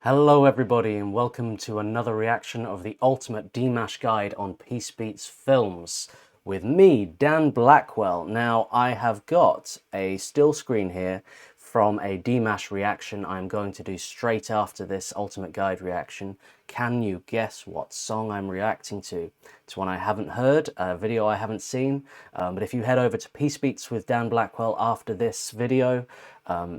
Hello everybody and welcome to another reaction of the ultimate Dimash guide on Peace Beats films with me, Dan Blackwell. Now I have got a still screen here from a Dimash reaction I'm going to do straight after this ultimate guide reaction. Can you guess what song I'm reacting to? It's one I haven't heard, a video I haven't seen, but if you head over to Peace Beats with Dan Blackwell after this video,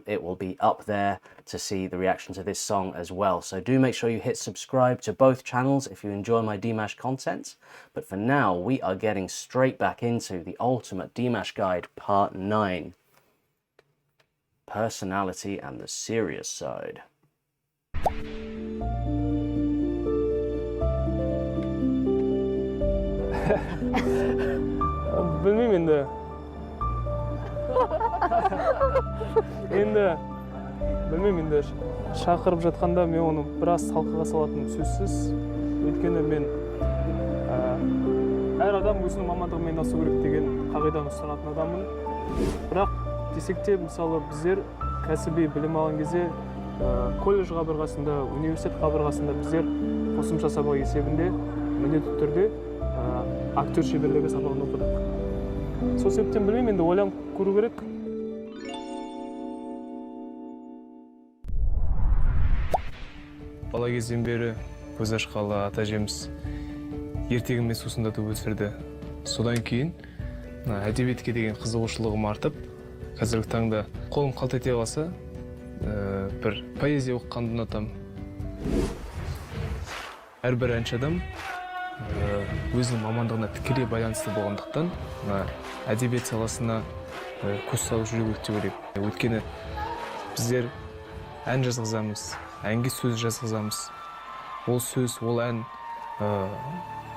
it will be up there to see the reaction to this song as well. So do make sure you hit subscribe to both channels if you enjoy my Dimash content. But for now, we are getting straight back into the Ultimate Dimash Guide Part 9. Personality and the Serious Side. білмеймін енді шақырып жатқанда мен оны біраз талқыға салатыным сөзсіз. Өйткені мен әр адам өзінің мамандығымен айналысу керек деген қағиданы ұстанатын адаммын. Бірақ десек те, мысалы, біздер кәсіби білім алған кезде колледж қабырғасында, университет қабырғасында біздер қосымша сабақ есебінде міндетті түрде актер шеберлігі сабағын оқыдық. Сол себептен білмеймін, енді ойланып көру керек. Бала кезден бері көз ашқалы ата-әжеміз ертегімен сусындатып өсірді. Содан кейін әдебиетке деген қызығушылығым артып, қазіргі таңда қолым қалт ете қалса, бір поэзия оқығанды ұнатамын. Әрбір әнші адам өзінің мамандығына тікелей байланысты болғандықтан әдебиет саласына көз салып жүру керек деп ойлаймын. Өйткені біздер ән жазғызамыз, әнге сөз жазғызамыз. Ол сөз, ол ән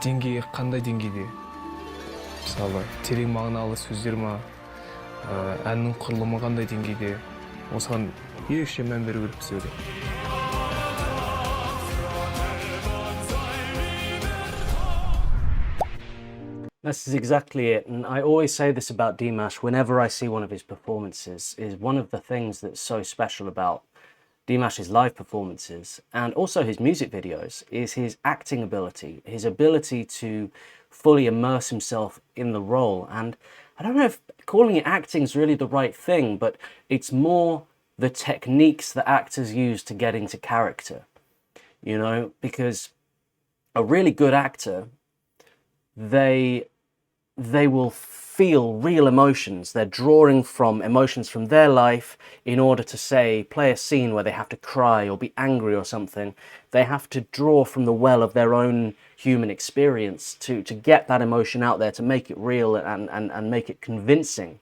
деңгейі қандай деңгейде? Мысалы, терең мағыналы сөздер ма, әннің құрылымы қандай деңгейде? Осыған ерекше мән беру керек деп ойлаймын. This is exactly it, and I always say this about Dimash whenever I see one of his performances. Is one of the things that's so special about Dimash's live performances and also his music videos is his acting ability, his ability to fully immerse himself in the role. And I don't know if calling it acting is really the right thing, but it's more the techniques that actors use to get into character, you know, because a really good actor, they will feel real emotions. They're drawing from emotions from their life in order to, say, play a scene where they have to cry or be angry or something. They have to draw from the well of their own human experience to get that emotion out there, to make it real and make it convincing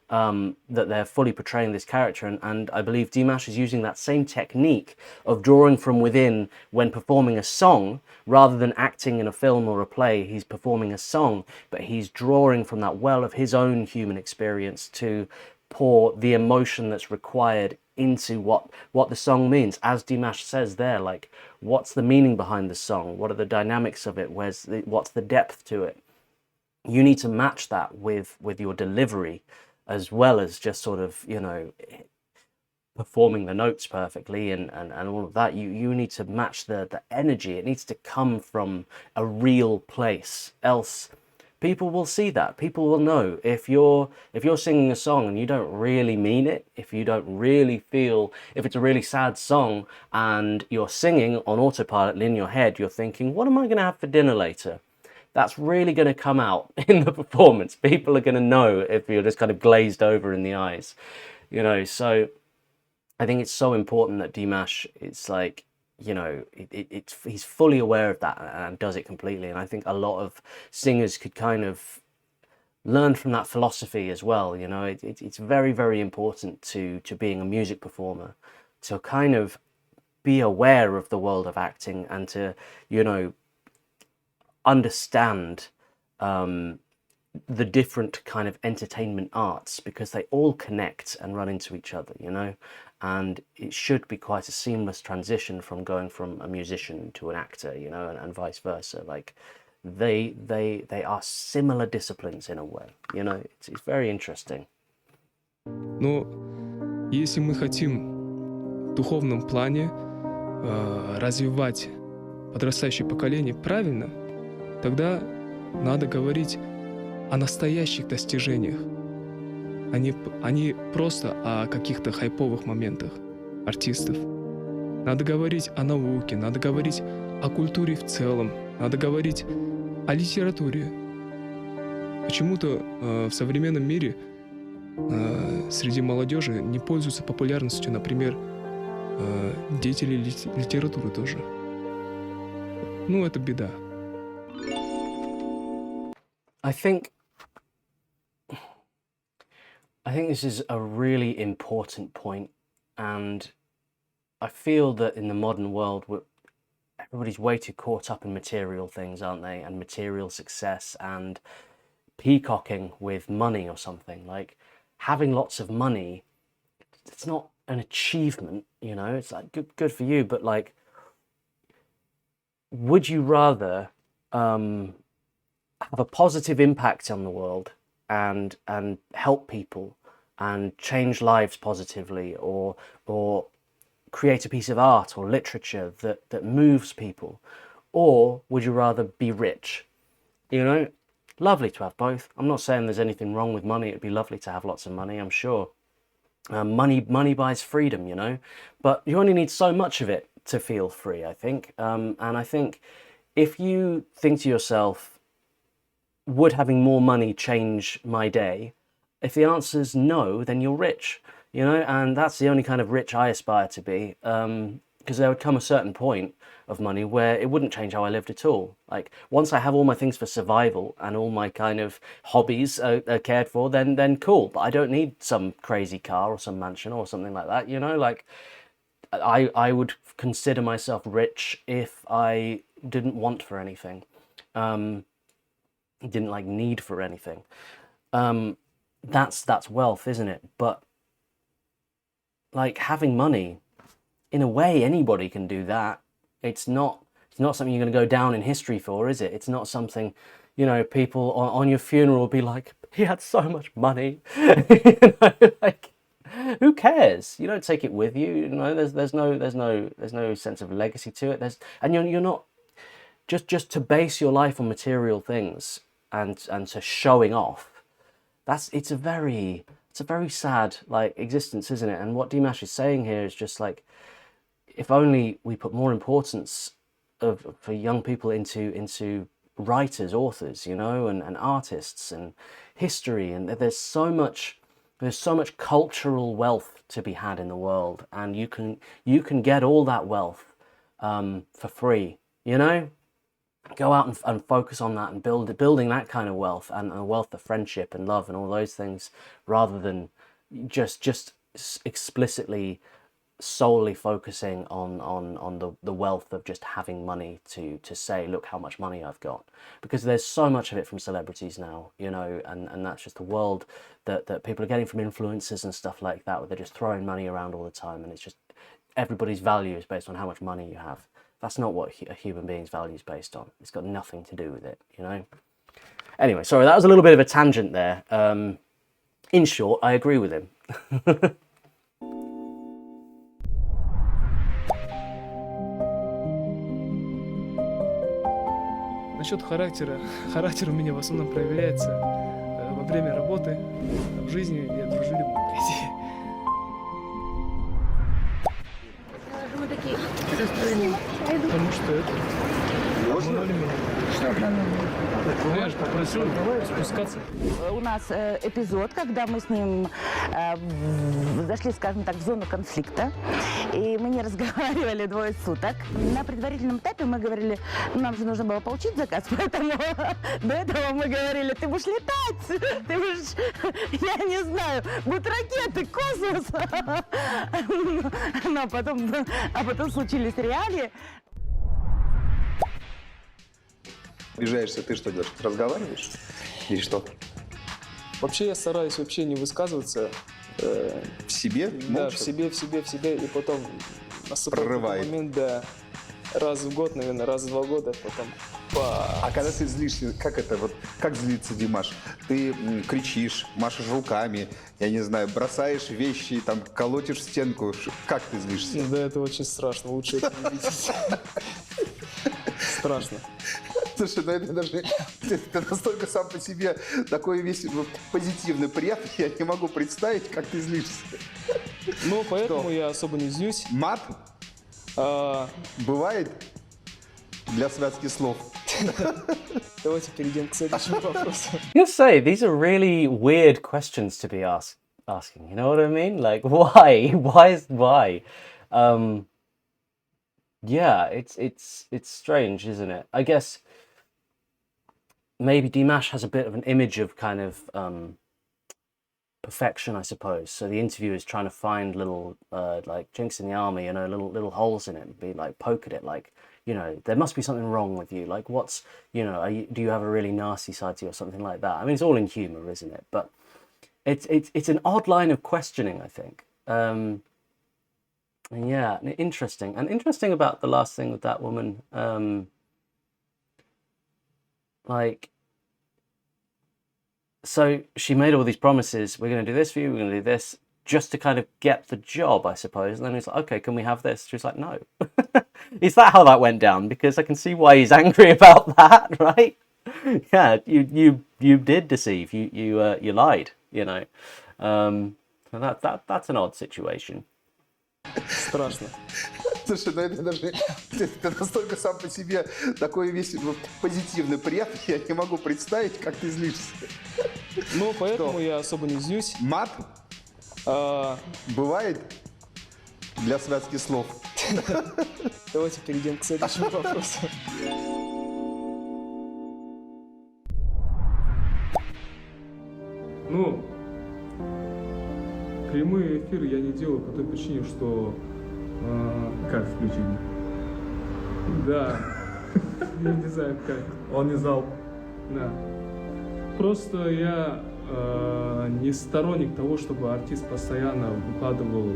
that they're fully portraying this character. And I believe Dimash is using that same technique of drawing from within when performing a song. Rather than acting in a film or a play, he's performing a song, but he's drawing from that well of his own human experience to pour the emotion that's required into what the song means. As Dimash says there, like, what's the meaning behind the song? What are the dynamics of it? What's the depth to it? You need to match that with your delivery, as well as just sort of, you know, performing the notes perfectly and all of that. You need to match the energy. It needs to come from a real place, else people will see that. People will know if you're singing a song and you don't really mean it, if you don't really feel, if it's a really sad song and you're singing on autopilot and in your head you're thinking, what am I going to have for dinner later? That's really going to come out in the performance. People are going to know if you're just kind of glazed over in the eyes, you know. So I think it's so important that Dimash, it's like, you know, he's fully aware of that and does it completely. And I think a lot of singers could kind of learn from that philosophy as well. You know, it's very, very important to being a music performer to kind of be aware of the world of acting and to, you know, understand the different kind of entertainment arts, because they all connect and run into each other, you know, and it should be quite a seamless transition from going from a musician to an actor, you know, and vice versa. Like they are similar disciplines in a way, you know. It's very interesting. Но если мы хотим в духовном плане развивать подрастающее поколение правильно, тогда надо говорить о настоящих достижениях, а не просто о каких-то хайповых моментах артистов. Надо говорить о науке, надо говорить о культуре в целом, надо говорить о литературе. Почему-то в современном мире среди молодежи не пользуются популярностью, например, деятели литературы тоже. Ну, это беда. I think this is a really important point, and I feel that in the modern world, everybody's way too caught up in material things, aren't they? And material success and peacocking with money or something. Like, having lots of money, it's not an achievement, you know? It's like, good for you, but like, would you rather have a positive impact on the world and help people and change lives positively, or create a piece of art or literature that moves people? Or would you rather be rich? You know, lovely to have both. I'm not saying there's anything wrong with money. It'd be lovely to have lots of money, I'm sure. Money buys freedom, you know, but you only need so much of it to feel free, I think. And I think if you think to yourself, would having more money change my day? If the answer's no, then you're rich, you know, and that's the only kind of rich I aspire to be, because there would come a certain point of money where it wouldn't change how I lived at all. Like, once I have all my things for survival and all my kind of hobbies are cared for, then cool, but I don't need some crazy car or some mansion or something like that, you know. Like, I would consider myself rich if I didn't want for anything. Didn't like need for anything. That's wealth, isn't it? But like, having money, in a way, anybody can do that. It's not something you're going to go down in history for, is it? It's not something, you know, people on your funeral will be like, he had so much money. You know, like, who cares? You don't take it with you. You know, there's no sense of legacy to it. And you're not just to base your life on material things and to showing off. It's a very sad like existence, isn't it? And what Dimash is saying here is just like, if only we put more importance for young people into writers, authors, you know, and artists and history, and there's so much cultural wealth to be had in the world, and you can get all that wealth for free, you know. Go out and focus on that and building that kind of wealth, and a wealth of friendship and love and all those things, rather than just explicitly solely focusing on the wealth of just having money to say, look how much money I've got. Because there's so much of it from celebrities now, you know, and that's just the world that people are getting from influencers and stuff like that, where they're just throwing money around all the time, and it's just everybody's value is based on how much money you have. That's not what a human being's value is based on. It's got nothing to do with it, you know? Anyway, sorry, that was a little bit of a tangent there. In short, I agree with him. Насчет характера. Характер у меня в основном проявляется во время работы. В жизни я дружелюбный. Мы такие расстроены. Потому что это обманули меня. Что обманули? Я же попросил спускаться. У нас эпизод, когда мы с ним зашли, скажем так, в зону конфликта, и мы не разговаривали 2 суток. На предварительном этапе мы говорили, нам же нужно было получить заказ, поэтому до этого мы говорили, ты будешь летать, ты будешь, я не знаю, будут ракеты, космос. А потом случились реалии. Обижаешься, ты что делаешь? Разговариваешь? Или что? Вообще я стараюсь вообще не высказываться. В себе? Да, Молча? в себе, и потом наступает Прорывает. момент, да, раз в год, наверное, раз в 2 года, потом А когда ты злишься, как это вот, как злится Димаш? Ты кричишь, машешь руками, я не знаю, бросаешь вещи, там, колотишь стенку. Как ты злишься? Да, это очень страшно, лучше это не видеть. Страшно. Слушай, ну это даже, ты настолько сам по себе такой весь позитивный, приятный, я не могу представить, как ты злишься. Ну, поэтому я особо не злюсь. Мат бывает для связки слов. Давайте перейдем к следующему вопросу. I gotta say, these are really weird questions to be asking. You know what I mean? Like, why? Why? Yeah, it's strange, isn't it? I guess maybe Dimash has a bit of an image of kind of perfection, I suppose. So the interviewer is trying to find little like chinks in the armor, you know, little holes in it, and be like, poke at it, like, you know, there must be something wrong with you. Like, what's, you know, do you have a really nasty side to you or something like that? I mean, it's all in humor, isn't it? But it's an odd line of questioning, I think. And yeah, interesting. And interesting about the last thing with that woman, like, so she made all these promises, we're going to do this for you, we're going to do this, just to kind of get the job, I suppose. And then he's like, okay, can we have this? She's like, no. Is that how that went down? Because I can see why he's angry about that, right? Yeah, you did deceive, you lied, you know. So that's an odd situation. Страшно. Слушай, ну это даже, ты настолько сам по себе такой весь позитивный, приятный, я не могу представить, как ты злишься. Ну, поэтому я особо не злюсь. Мат бывает для связки слов. Давайте перейдем к следующему вопросу. Ну, прямые эфиры я не делаю по той причине, что... как включить? Да. Я не знаю как. Он не знал. Да. Просто я не сторонник того, чтобы артист постоянно выкладывал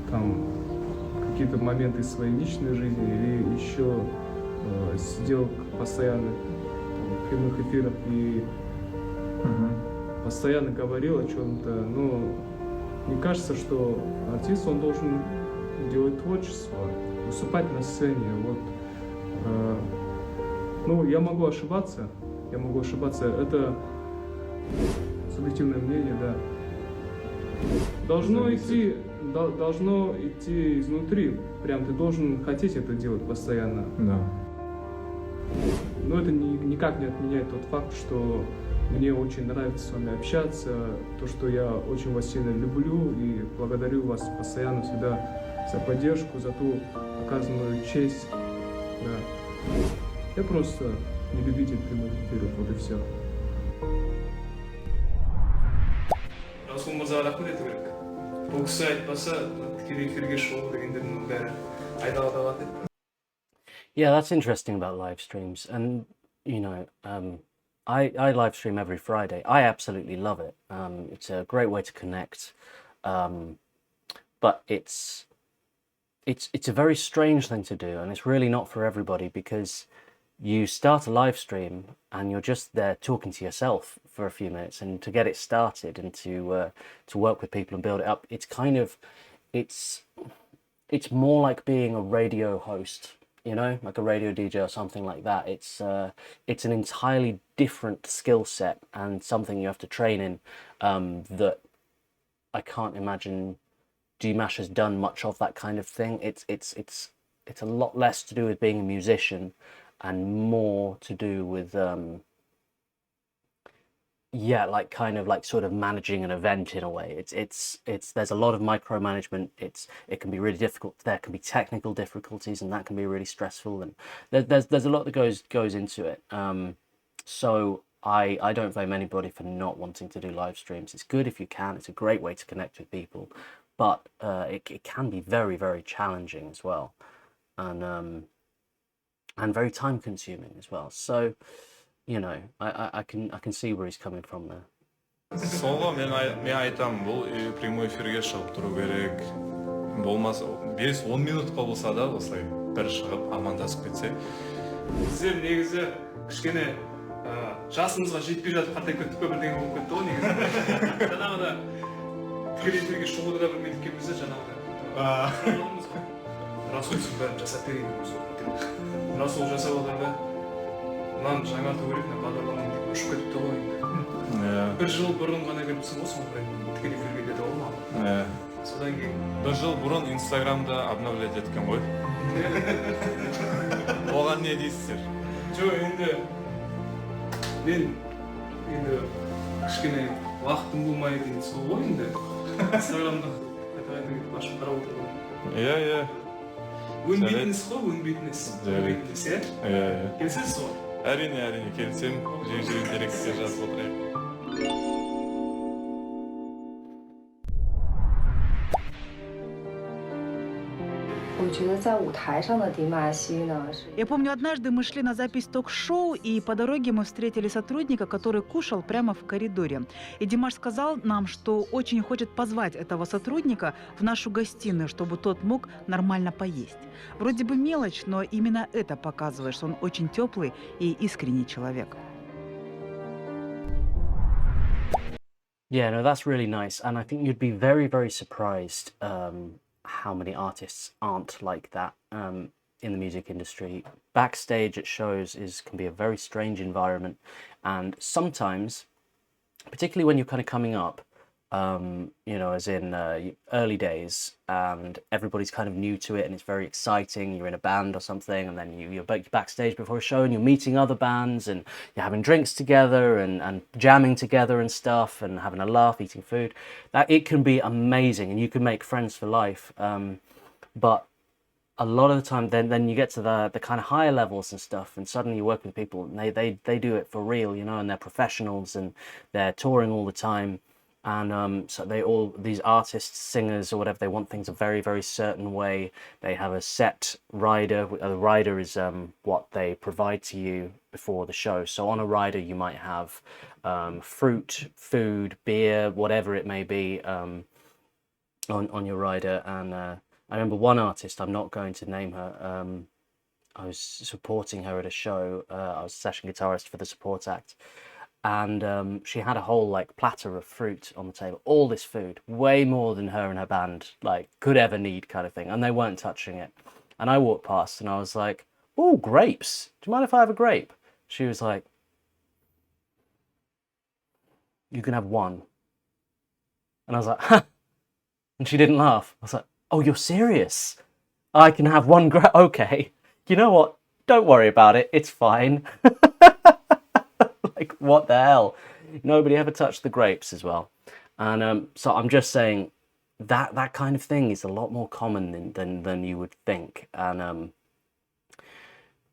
там какие-то моменты из своей личной жизни или еще сидел постоянно в прямых эфирах и постоянно говорил о чем-то. Но мне кажется, что артист, он должен делать творчество, выступать на сцене. Вот. Ну, я могу ошибаться. Это субъективное мнение, да. Должно идти изнутри. Прям ты должен хотеть это делать постоянно. Да. Но это никак не отменяет тот факт, что мне очень нравится с вами общаться, то, что я очень вас сильно люблю и благодарю вас постоянно всегда за поддержку, за ту оказанную честь. Да. Я просто не любитель прямых эфиров, вот и все. Расул мырзаға рахмет ету керек. Бұл кісі айтпаса, тікелей эфирге шығу дегендердің бәрі айдалада қалады. Yeah, that's interesting about live streams. And, you know, I live stream every Friday. I absolutely love it. It's a great way to connect. But it's a very strange thing to do, and it's really not for everybody, because you start a live stream and you're just there talking to yourself for a few minutes, and to get it started and to work with people and build it up, it's kind of, it's more like being a radio host, you know, like a radio DJ or something like that. It's an entirely different skill set and something you have to train in, that I can't imagine Dimash has done much of that kind of thing. It's a lot less to do with being a musician and more to do with yeah, like kind of like sort of managing an event in a way. It's there's a lot of micromanagement. It can be really difficult. There can be technical difficulties, and that can be really stressful. And there's a lot that goes into it. So I don't blame anybody for not wanting to do live streams. It's good if you can. It's a great way to connect with people, but it can be very, very challenging as well, and very time consuming as well. So, you know, I can see where he's coming from there. Солға мен айтамын, бұл прямой эфирге шығып тұру керек. Болмаса 5-10 минутқа болса да осылай бір шығып амандасып кетсе, Біздер негізі кішкене жасымызға жетпей жатып қартайып кеттік пе бірдеңе болып кетті ғой негізі. Жаңағыда тікелей эфирге шығуды да білмедік екенбіз де жаңағыда. Расул сен бәрін жасап берейін деп Расул жасап отыр да. Мынаны жаңарту керек, мына бағдарламаны деп ұшып кетіпті ғой енді. Бір жыл бұрын ғана келіпсің ғой соңғы тікелей эфирге деді ғой маған. Содан кейін бір жыл бұрын Инстаграмда обновлять еткен ғой. Оған не дейсіздер? жоқ енді мен енді кішкене уақытым болмай деген сол ғой енді. Инстаграмда қайта ашып қарап отырмын. Иә. Өнбейтініз ғой, өнбейтініз. Өнбейтініз, иә? Келісесіз ғой? Әрине, келсем, жең деректе жазып отырайық. 我觉得在舞台上的迪玛希呢是。 Я помню, однажды мы шли на запись ток-шоу, и по дороге мы встретили сотрудника, который кушал прямо в коридоре. И Димаш сказал нам, что очень хочет позвать этого сотрудника в нашу гостиную, чтобы тот мог нормально поесть. Вроде бы мелочь, но именно это показывает, что он очень теплый и искренний человек. Yeah, no, that's really nice. And I think you'd be very, very surprised how many artists aren't like that in the music industry. Backstage at shows can be a very strange environment. And sometimes, particularly when you're kind of coming up, as in early days, and everybody's kind of new to it and it's very exciting, you're in a band or something, and then you're backstage before a show and you're meeting other bands and you're having drinks together and jamming together and stuff and having a laugh, eating food. That it can be amazing and you can make friends for life. But a lot of the time then you get to the kind of higher levels and stuff, and suddenly you work with people and they do it for real, and they're professionals and they're touring all the time. And so these artists, singers or whatever, they want things a very, very certain way. They have a set rider. A rider is what they provide to you before the show. So on a rider you might have fruit, food, beer, whatever it may be on your rider. And I remember one artist, I'm not going to name her, I was supporting her at a show. I was a session guitarist for the support act. And she had a whole platter of fruit on the table, all this food, way more than her and her band could ever need, kind of thing, and they weren't touching it. And I walked past and I was like, "Oh, grapes, do you mind if I have a grape?" She was like, "You can have one." And I was like, "Huh," and she didn't laugh. I was like, "Oh, you're serious? I can have one grape? Okay, you know what, don't worry about it, it's fine." What the hell? Nobody ever touched the grapes as well. And so I'm just saying that kind of thing is a lot more common than you would think. And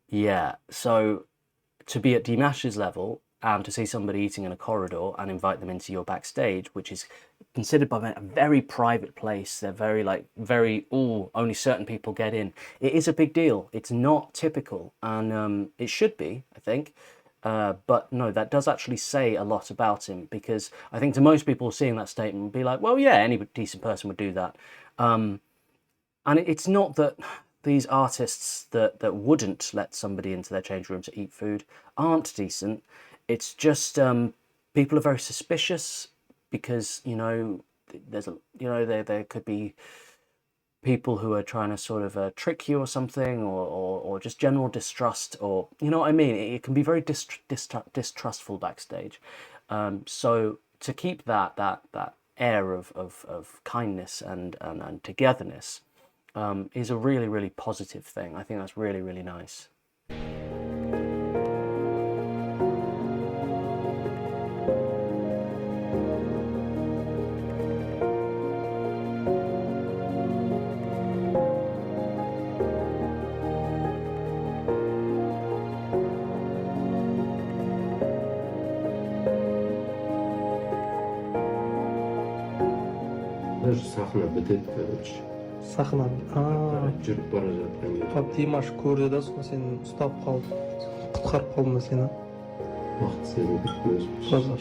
yeah, so to be at Dimash's level and to see somebody eating in a corridor and invite them into your backstage, which is considered by a very private place, they're very only certain people get in. It is a big deal. It's not typical, and it should be, I think. But no, that does actually say a lot about him, because I think to most people seeing that statement would be like, well, yeah, any decent person would do that. And it's not that these artists that wouldn't let somebody into their change room to eat food aren't decent. It's just people are very suspicious because, there could be people who are trying to sort of trick you or something, or just general distrust, or you know what I mean. It can be very distrustful backstage. So to keep that air of kindness and togetherness is a really, really positive thing. I think that's really, really nice. Сахна бітеді, короче. Сахна. Жүріп бара жатқан кезде. Димаш көрді да, сосын сен ұстап қалып, құтқарып қалдың ба сені? Уақыт сені бітмес. Базар.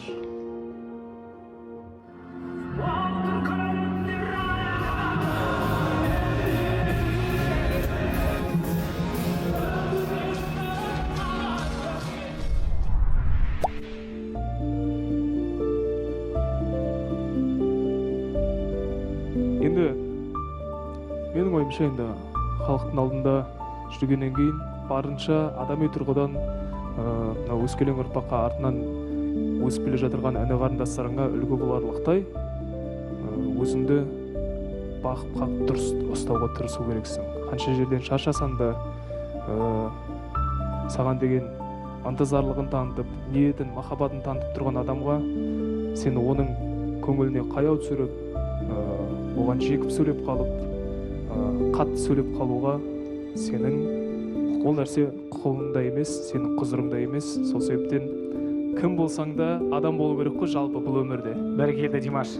барынша енді халықтың алдында жүргеннен кейін барынша адами тұрғыдан мына өскелең ұрпаққа артынан өсіп келе жатырған іні қарындастарыңа үлгі боларлықтай өзіңді бағып қағып дұрыс ұстауға тырысу керексің. Қанша жерден шаршасаң да саған деген ынтызарлығын танытып, ниетін, махаббатын танытып тұрған адамға сені оның көңіліне қаяу түсіріп, оған жекіп сөйлеп қалып, қатты сөйлеп қалуға сенің ол нәрсе құқығыңда емес, сенің құзырыңда емес. Сол себептен кім болсаң да адам болу керек қой жалпы бұл өмірде. Бәрекелді, Димаш.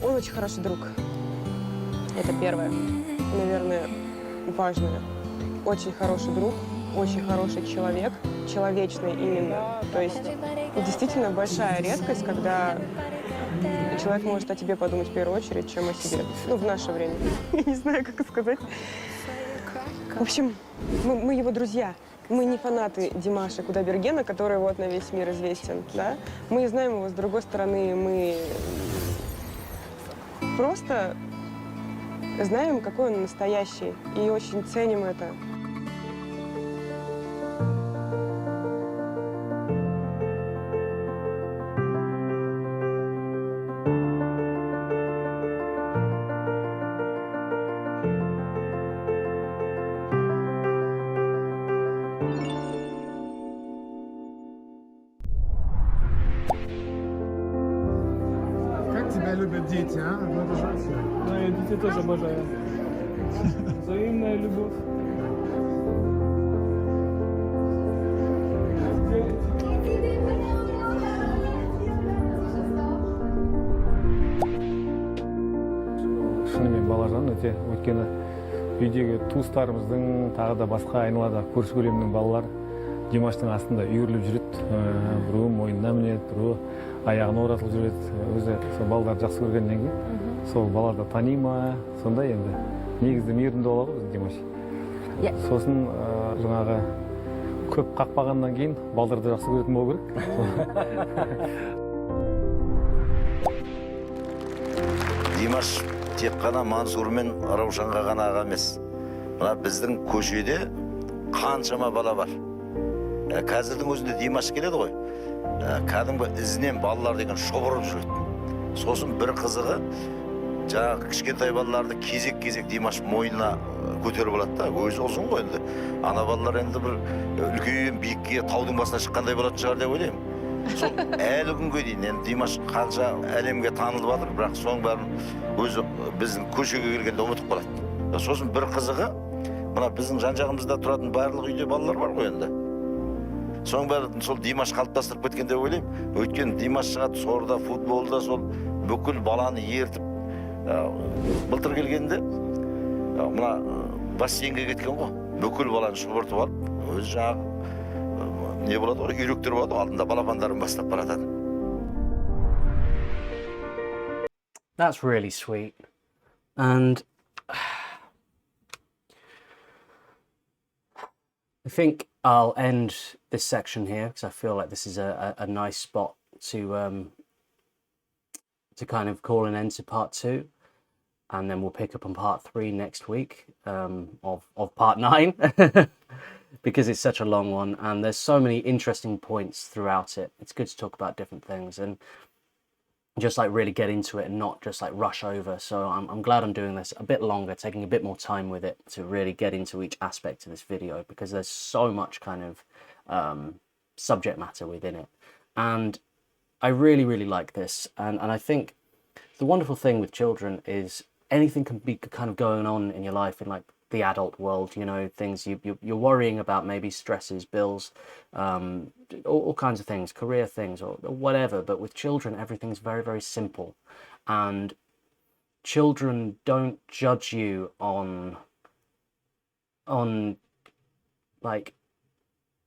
Он очень хороший друг. Это первое. Наверное, важное. Очень хороший друг, очень хороший человек, человечный именно. То есть действительно большая редкость, когда человек может о тебе подумать в первую очередь, чем о себе. Ну, в наше время. Я не знаю, как сказать. В общем, мы его друзья. Мы не фанаты Димаша Кудайбергена, который вот на весь мир известен, да? Мы знаем его с другой стороны, мы просто знаем, какой он настоящий, и очень ценим это. Тебя любят дети, а? Ну это же вообще. Да, я детей тоже обожаю. Взаимная любовь. Шынымен балажан өте, өйткені үйдегі туыстарымыздың тағы да басқа айналада көрші көлемнің балалар Димаштың астында үйіріліп жүреді. Біреуі мойнына мінеді, біреуі аяғына оратылып жүреді. Өзі сол балаларды жақсы көргеннен кейін сол балаларды тани ма, сондай енді негізді мейірімді болады ғой Димаш. Сосын жаңағы көп қақпағаннан кейін балаларды жақсы көретін болу керек. Димаш тек қана Мансур мен Раушанға ғана аға емес. Мына біздің көшеде қаншама бала бар. Қазірдің өзінде Димаш келеді ғой. Кәдімгі ізінен балалар деген шұбырып жүреді. Сосын бір қызығы, жаңағы кішкентай балаларды кезек-кезек Димаш мойнына көтеріп алады да, өзі ұзын ғой енді. Ана балалар енді бір үлкен биікке таудың басына шыққандай болады шығар деп ойлаймын. Сол әлі күнге дейін енді Димаш қанша әлемге танылып жатыр, бірақ соның бәрін өзі біздің көшеге келгенде ұмытып қалады. Сосын бір қызығы, мына біздің жан-жағымызда тұратын барлық үйде балалар бар ғой енді. Соның бәрін сол Димаш қалыптастырып кеткен деп ойлаймын. Өйткені Димаш шығады сорда, футболда сол бүкіл баланы ертіп, былтыр келгенде мына бассейнге кеткен ғой. Бүкіл баланы шұбыртып алып, өзі жаңағы не болады ғой, үйректер болады, алдында балапандарын бастап баратады. That's really sweet. And I think I'll end this section here because I feel like this is a nice spot to kind of call an end to part 2, and then we'll pick up on part 3 next week of part 9. because it's such a long one and there's so many interesting points throughout it. It's good to talk about different things and just like really get into it and not just like rush over. So I'm glad I'm doing this a bit longer, taking a bit more time with it to really get into each aspect of this video, because there's so much kind of subject matter within it. And I really, really like this. And I think the wonderful thing with children is anything can be kind of going on in your life in like the adult world, you know, things you're worrying about, maybe stresses, bills, all kinds of things, career things or whatever. But with children, everything's very, very simple, and children don't judge you on like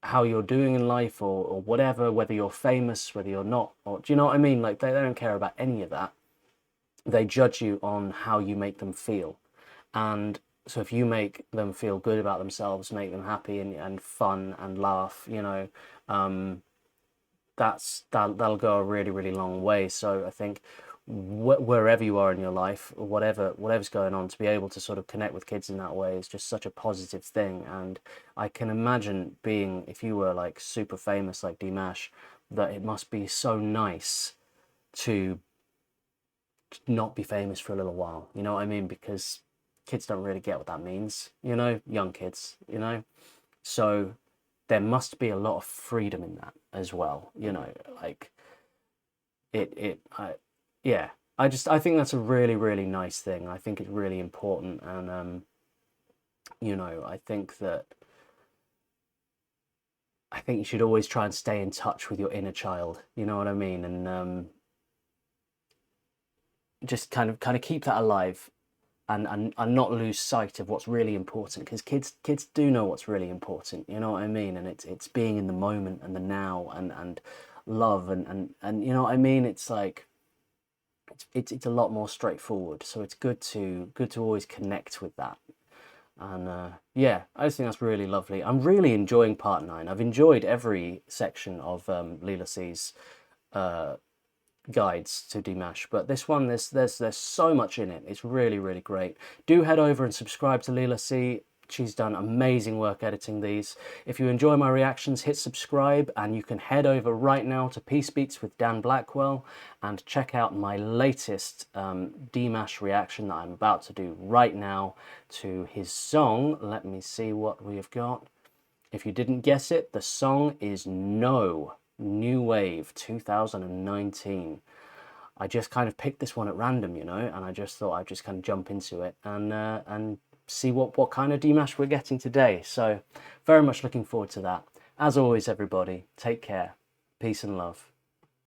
how you're doing in life or whatever, whether you're famous, whether you're not, or do you know what I mean? Like they don't care about any of that. They judge you on how you make them feel. And so if you make them feel good about themselves, make them happy and fun and laugh, you know, that'll go a really, really long way. So I think wherever you are in your life, or whatever's going on, to be able to sort of connect with kids in that way is just such a positive thing. And I can imagine being, if you were like super famous like Dimash, that it must be so nice to not be famous for a little while, you know what I mean? Because kids don't really get what that means, you know, young kids, you know. So there must be a lot of freedom in that as well, you know, like yeah, I think that's a really, really nice thing. I think it's really important. And you know, I think you should always try and stay in touch with your inner child, you know what I mean? And just kind of keep that alive and not lose sight of what's really important, because kids do know what's really important, you know what I mean? And it's being in the moment and the now and love and you know what I mean? It's like it's a lot more straightforward, so it's good to always connect with that. And yeah, I just think that's really lovely. I'm really enjoying part 9. I've enjoyed every section of Leela C's guides to Dimash, but this one, there's so much in it. It's really, really great. Do head over and subscribe to Leela C. She's done amazing work editing these. If you enjoy my reactions, hit subscribe, and you can head over right now to Peace Beats with Dan Blackwell and check out my latest Dimash reaction that I'm about to do right now to his song. Let me see what we have got. If you didn't guess it, the song is No, New Wave 2019. I just kind of picked this one at random, you know, and I just thought I'd just kind of jump into it and see what kind of Dimash we're getting today. So very much looking forward to that. As always, everybody, take care. Peace and love.